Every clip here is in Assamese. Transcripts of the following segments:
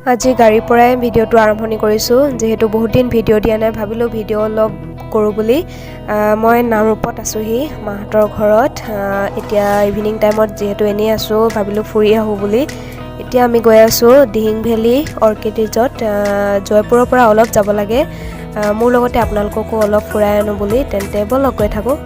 আজি গাড়ীৰ পৰাই ভিডিঅ'টো আৰম্ভণি কৰিছোঁ যেহেতু বহুত দিন ভিডিঅ' দিয়া নাই ভাবিলোঁ ভিডিঅ' অলপ কৰোঁ বুলি মই নামৰূপত আছোঁহি মাহঁতৰ ঘৰত এতিয়া ইভিনিং টাইমত যেহেতু এনেই আছোঁ ভাবিলোঁ ফুৰি আহোঁ বুলি এতিয়া আমি গৈ আছোঁ দিহিং ভেলী অৰ্কিড ৰিজৰ্ট জয়পুৰৰ পৰা অলপ যাব লাগে মোৰ লগতে আপোনালোককো অলপ ফুৰাই আনো বুলি তেন্তে ব'লক গৈ থাকোঁ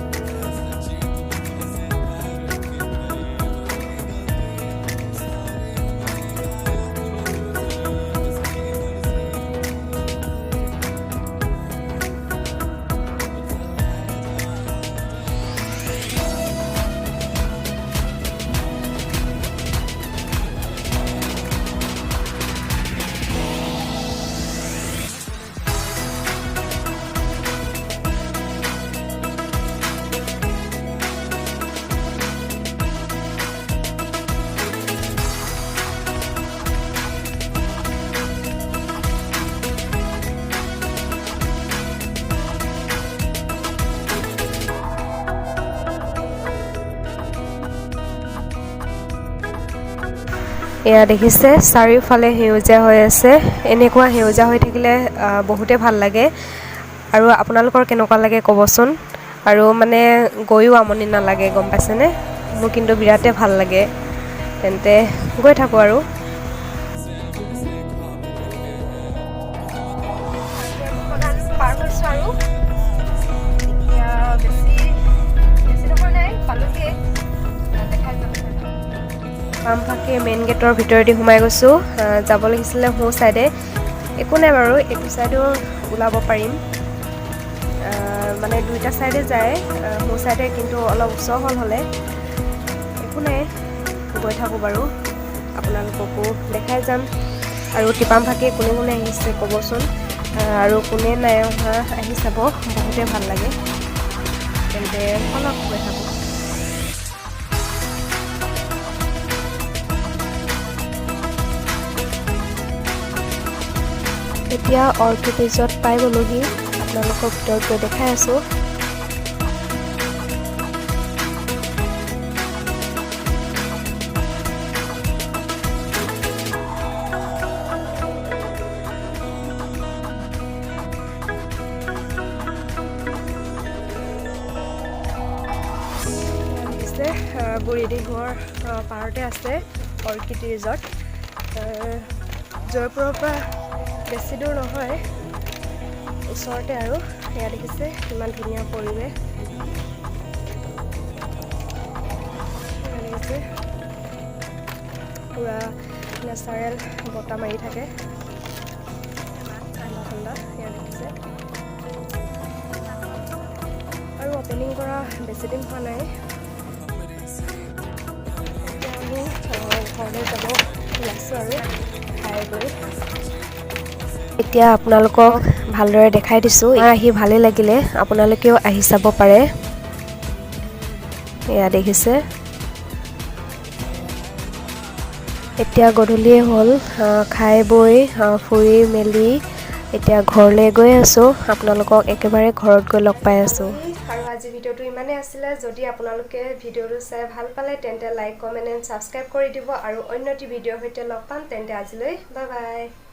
এয়া দেখিছে চাৰিওফালে সেউজীয়া হৈ আছে এনেকুৱা সেউজীয়া হৈ থাকিলে বহুতে ভাল লাগে আৰু আপোনালোকৰ কেনেকুৱা লাগে ক'বচোন আৰু মানে গৈও আমনি নালাগে গম পাইছেনে মোৰ কিন্তু বিৰাটে ভাল লাগে তেন্তে গৈ থাকোঁ আৰু পাৰ হৈছোঁ আৰু এতিয়া বেছি নহয় নাই পালোগৈ বামফাকে মেইন গেটৰ ভিতৰেদি সোমাই গৈছোঁ যাব লাগিছিলে সোঁ চাইডে একো নাই বাৰু এইটো চাইডেও ওলাব পাৰিম মানে দুইটা চাইডে যায় সোঁ চাইডে কিন্তু অলপ ওচৰ হ'ল হ'লে একো নাই গৈ থাকোঁ বাৰু আপোনালোককো দেখাই যাম আৰু টিপামফাকে কোনে কোনে আহিছে ক'বচোন আৰু কোনে নাই অহা আহি চাব বহুতে ভাল লাগে তেন্তে অলপ গৈ থাকোঁ এতিয়া অৰ্কিড ৰিজৰ্ট পাই গ'লোহি আপোনালোকক ভিতৰত গৈ দেখাই আছোঁ বুঢ়ীদিহিঙৰ পাৰতে আছে অৰ্কিড ৰিজৰ্ট জয়পুৰৰ পৰা বেছি দূৰ নহয় ওচৰতে আৰু এয়া দেখিছে ইমান ধুনীয়া পৰিৱেশ দেখিছে পূৰা নেচাৰেল বতাহ মাৰি থাকে ঠাণ্ডা ঠাণ্ডা এয়া দেখিছে আৰু অপেনিং কৰা বেছিদিন হোৱা নাই ঘৰলৈ যাব ওলাইছোঁ আৰু খাই গৈ এতিয়া আপোনালোকক ভালদৰে দেখাই দিছোঁ আহি ভালেই লাগিলে আপোনালোকেও আহি চাব পাৰে এয়া দেখিছে এতিয়া গধূলিয়ে হ'ল খাই বৈ ফুৰি মেলি এতিয়া ঘৰলৈ গৈ আছোঁ আপোনালোকক একেবাৰে ঘৰত গৈ লগ পাই আছোঁ আৰু আজি ভিডিঅ'টো ইমানেই আছিলে যদি আপোনালোকে ভিডিঅ'টো চাই ভাল পালে তেন্তে লাইক কমেণ্ট এণ্ড ছাবস্ক্ৰাইব কৰি দিব আৰু অন্য এটি ভিডিঅ'ৰ সৈতে লগ পাম তেন্তে আজিলৈ বাই বাই